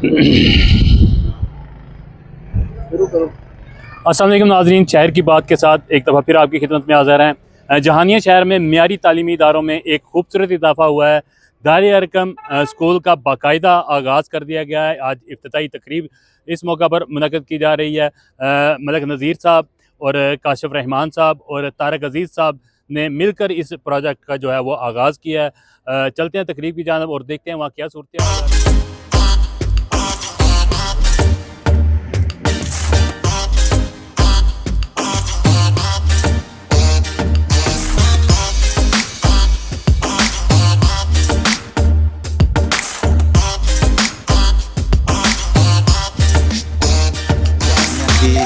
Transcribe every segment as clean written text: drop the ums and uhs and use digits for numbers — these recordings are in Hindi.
अस्सलाम वालेकुम नाज़रीन, शहर की बात के साथ एक दफ़ा फिर आपकी खिदमत में हाज़िर हैं। जहानिया शहर में मियारी तालीमी इदारों में एक खूबसूरत इजाफा हुआ है। दारे अरकम स्कूल का बाकायदा आगाज़ कर दिया गया है। आज इफ्तिताई तकरीब इस मौका पर मुनक़्क़द की जा रही है। मलक नज़ीर साहब और काशिफ रहमान साहब और तारक अजीज़ साहब ने मिलकर इस प्रोजेक्ट का जो है वो आगाज़ किया है। चलते हैं तकरीब की जानिब और देखते हैं वहाँ क्या सूरत हाल है।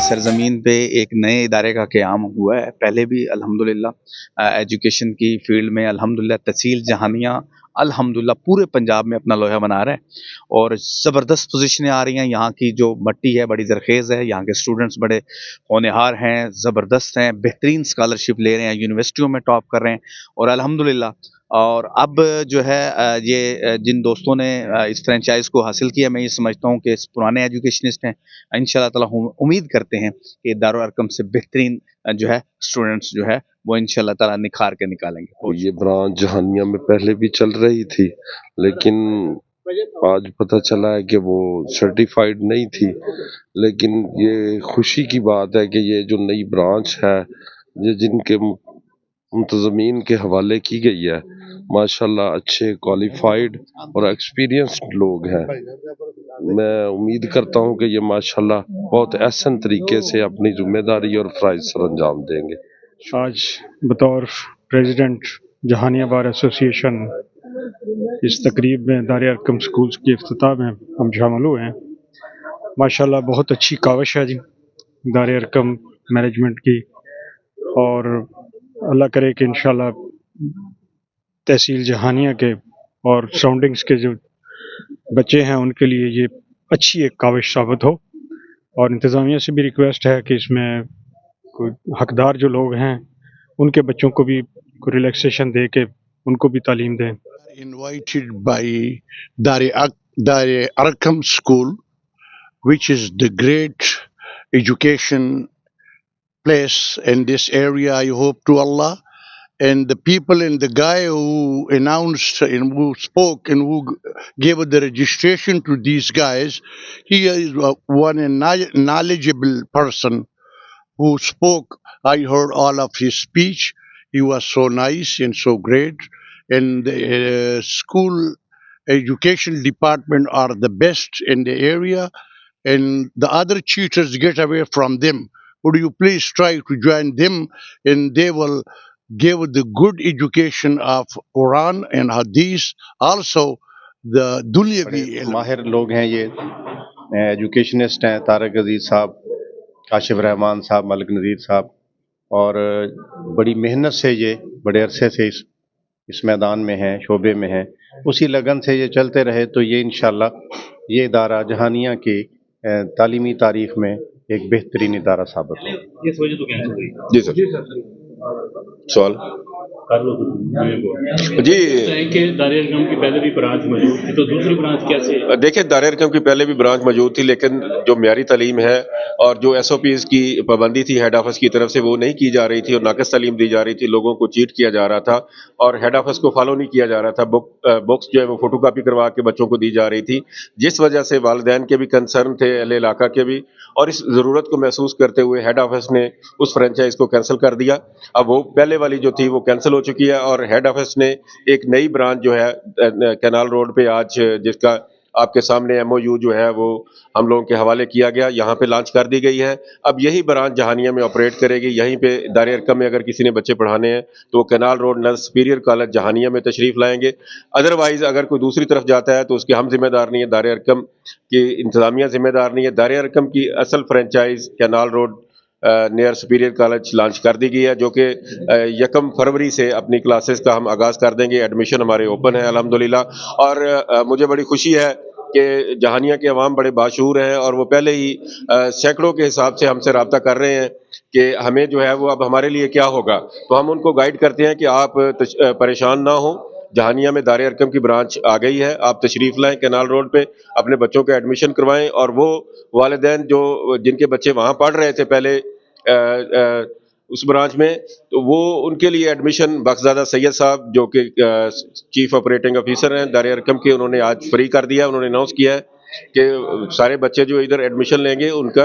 सरज़मीन पे एक नए इदारे का क़याम हुआ है। पहले भी अल्हम्दुलिल्लाह एजुकेशन की फ़ील्ड में अल्हम्दुलिल्लाह तहसील जहानिया अल्हम्दुलिल्लाह पूरे पंजाब में अपना लोहा बना रहा है और ज़बरदस्त पोजीशनें आ रही हैं। यहाँ की जो मट्टी है बड़ी ज़रखेज़ है, यहाँ के स्टूडेंट्स बड़े होनहार हैं, ज़बरदस्त हैं, बेहतरीन स्कॉलरशिप ले रहे हैं, यूनिवर्सिटियों में टॉप कर रहे हैं और अल्हम्दुलिल्लाह। और अब जो है ये जिन दोस्तों ने इस फ्रेंचाइज़ को हासिल किया, मैं ये समझता हूँ कि पुराने एजुकेशनिस्ट हैं। इंशाअल्लाह ताला हम उम्मीद करते हैं कि दारुल अरकम से बेहतरीन जो है स्टूडेंट्स जो है वो इंशाअल्लाह ताला निखार के निकालेंगे। ये ब्रांच जहानिया में पहले भी चल रही थी, लेकिन आज पता चला है कि वो सर्टिफाइड नहीं थी। लेकिन ये खुशी की बात है कि ये जो नई ब्रांच है, ये जिनके मुंतज़मीन के हवाले की गई है, माशाल्लाह अच्छे क्वालिफाइड और एक्सपीरियंस्ड लोग हैं। मैं उम्मीद करता हूँ कि ये माशाल्लाह बहुत एहसन तरीके से अपनी जिम्मेदारी और फ़राइज़ सर अंजाम देंगे। आज बतौर प्रेसिडेंट जहानिया बार एसोसिएशन इस तकरीब में दारे अरकम स्कूल्स की इफ्तिताह में हम शामिल हुए हैं। माशाल्लाह बहुत अच्छी काविश है जी दारे अरकम मैनेजमेंट की, और अल्लाह करे कि इंशाल्लाह तहसील जहानिया के और सराउंडिंग्स के जो बच्चे हैं उनके लिए ये अच्छी एक काविश साबित हो। और इंतज़ामिया से भी रिक्वेस्ट है कि इसमें कोई हकदार जो लोग हैं उनके बच्चों को भी कोई रिलैक्सेशन दे के उनको भी तालीम दें। Invited by Dare Arkam School, which is the great education place in this area. I hope to Allah and the people and the guy who announced and who spoke and who gave the registration to these guys. He is one knowledgeable person who spoke. I heard all of his speech. He was so nice and so great. And the school education department are the best in the area, and the other cheaters get away from them. Would you please try to join them, and they will give the good education of Quran and Hadith, also the dunyavi ilm. माहिर लोग हैं ये, एजुकेशनिस्ट हैं, तारक अजीज़ साहब, काशिफ रहमान साहब, मलक नज़ीर साहब, और बड़ी मेहनत से ये बड़े अरसे से इस मैदान में हैं, शोबे में हैं। उसी लगन से ये चलते रहे तो ये इंशाअल्लाह ये इदारा जहानिया की तालीमी तारीख़ में एक बेहतरीन इदारा साबित हो। इस वजह तो कैंसिल हुई। जी सर, सवाल जी। दारे अरकम की पहले भी ब्रांच मौजूद थी, तो दूसरी ब्रांच कैसे? देखिए, दारे अरकम की पहले भी ब्रांच मौजूद थी, लेकिन जो मियारी तालीम है और जो SOPs की पाबंदी थी हेड ऑफिस की तरफ से, वो नहीं की जा रही थी और नाक़िस तालीम दी जा रही थी। लोगों को चीट किया जा रहा था और हेड ऑफिस को फॉलो नहीं किया जा रहा था। बुक्स जो है वो फोटोकॉपी करवा के बच्चों को दी जा रही थी, जिस वजह से वालिदैन के भी कंसर्न थे, अहले इलाका के भी, और इस ज़रूरत को महसूस करते हुए हेड ऑफिस ने उस फ्रेंचाइज को कैंसिल कर दिया। अब वो पहले वाली जो थी वो कैंसिल हो चुकी है और हेड ऑफिस ने एक नई ब्रांच जो है कैनाल रोड पे आज, जिसका आपके सामने MOU जो है वो हम लोगों के हवाले किया गया, यहाँ पे लॉन्च कर दी गई है। अब यही ब्रांच जहानिया में ऑपरेट करेगी। यहीं पे दारे अरकम में अगर किसी ने बच्चे पढ़ाने हैं तो वो canal road nurse superior college Jahania में तशरीफ़ लाएंगे। अदरवाइज़ अगर कोई दूसरी तरफ जाता है तो उसके हम जिम्मेदार नहीं है, दारे अरकम की इंतज़ामिया जिम्मेदार नहीं है। दारे अरकम की असल franchise canal road near superior college launch कर दी गई है, जो कि 1 फरवरी से अपनी क्लासेस का हम आगाज़ कर देंगे। एडमिशन हमारे ओपन है अल्हम्दुलिल्लाह। और मुझे बड़ी खुशी है कि जहानिया के अवाम बड़े बाशऊर हैं और वो पहले ही सैकड़ों के हिसाब से हमसे रब्ता कर रहे हैं कि हमें जो है वो अब हमारे लिए क्या होगा। तो हम उनको गाइड करते हैं कि आप परेशान ना हो, जहानिया में दारे अरकम की ब्रांच आ गई है। आप तशरीफ़ लाएँ कैनाल रोड पे, अपने बच्चों का एडमिशन करवाएँ और वो वालिदैन जो जिनके बच्चे वहाँ पढ़ रहे थे पहले उस ब्रांच में, तो वो उनके लिए एडमिशन बख्शज़ादा सैयद साहब जो कि चीफ ऑपरेटिंग ऑफिसर हैं दारे अरकम के, उन्होंने आज फ्री कर दिया। उन्होंने अनाउंस किया है कि सारे बच्चे जो इधर एडमिशन लेंगे उनका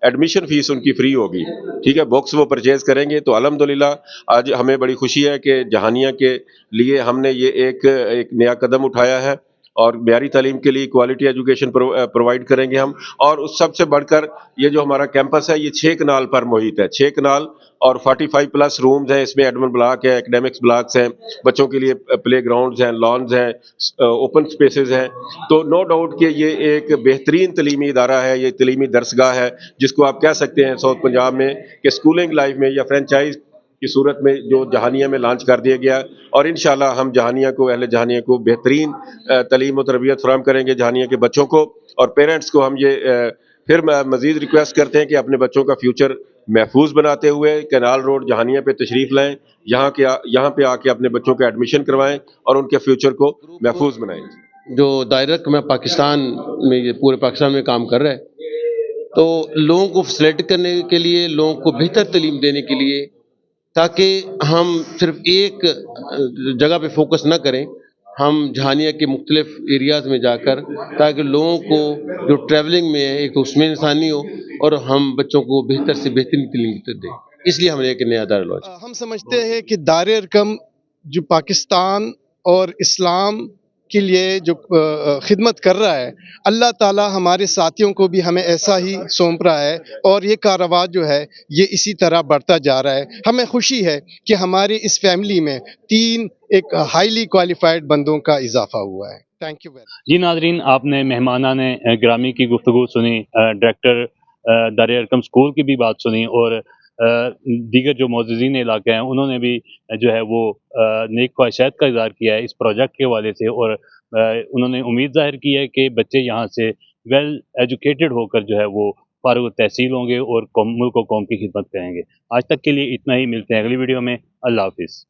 एडमिशन फीस उनकी फ्री होगी। ठीक है, बुक्स वो परचेज करेंगे। तो अल्हम्दुलिल्लाह आज हमें बड़ी खुशी है कि जहानिया के लिए हमने ये एक नया कदम उठाया है और म्यारी तालीम के लिए क्वालिटी एजुकेशन प्रोवाइड करेंगे हम। और उस सबसे बढ़कर ये जो हमारा कैंपस है ये 6 कनाल पर मुहित है, 6 कनाल और 45 प्लस रूम्स हैं। इसमें एडमिन ब्लॉक है, एकेडमिक्स ब्लॉक्स हैं, बच्चों के लिए प्ले ग्राउंड्स हैं, लॉन्स हैं, ओपन स्पेसेस हैं। तो नो डाउट कि ये एक बेहतरीन तलीमी इदारा है, ये तलीमी दरसगाह है जिसको आप कह सकते हैं साउथ पंजाब में कि स्कूलिंग लाइफ में या फ्रेंचाइज की सूरत में जो जहानिया में लॉन्च कर दिया गया। और इंशाल्लाह हम जहानिया को, अहले जहानिया को बेहतरीन तालीम और तरबियत फराहम करेंगे जहानिया के बच्चों को। और पेरेंट्स को हम ये फिर मज़ीद रिक्वेस्ट करते हैं कि अपने बच्चों का फ्यूचर महफूज बनाते हुए कैनाल रोड जहानिया पे तशरीफ़ लाएँ, यहाँ पे आके अपने बच्चों का एडमिशन करवाएँ और उनके फ्यूचर को महफूज बनाएँ। जो दायरा में पाकिस्तान में, ये पूरे पाकिस्तान में काम कर रहा है, तो लोगों को सेलेक्ट करने के लिए, लोगों को बेहतर तालीम देने के लिए, ताकि हम सिर्फ एक जगह पे फोकस ना करें, हम जहानिया के मुख्तलिफ एरियाज़ में जाकर, ताकि लोगों को जो ट्रैवलिंग में है एक तो उसमें इंसानी हो और हम बच्चों को बेहतर से बेहतरीन तालीम दें। इसलिए हमने एक नया दायरा लॉन्च किया। हम समझते हैं कि दारे अरकम जो पाकिस्तान और इस्लाम के लिए जो खिदमत कर रहा है, अल्लाह ताला हमारे साथियों को भी हमें ऐसा ही सौंप रहा है और ये कारवां जो है ये इसी तरह बढ़ता जा रहा है। हमें खुशी है कि हमारी इस फैमिली में 3 एक हाईली क्वालिफाइड बंदों का इजाफा हुआ है। Thank you very much. जी नाजरीन, आपने मेहमानाने ग्रामी की गुफ्तगू सुनी, डायरेक्टर दारे अरकम स्कूल की भी बात सुनी और दीगर जो मोअज़्ज़िज़ीन इलाके हैं उन्होंने भी जो है वो नेक ख्वाहिशात का इज़हार किया है इस प्रोजेक्ट के हवाले से और उन्होंने उम्मीद ज़ाहिर की है कि बच्चे यहाँ से वेल एजुकेटेड होकर जो है वो फ़ारिग़ तहसील होंगे और मुल्क व कौम की खिदमत करेंगे। आज तक के लिए इतना ही, मिलते हैं अगली वीडियो में। अल्लाह हाफ़िज़।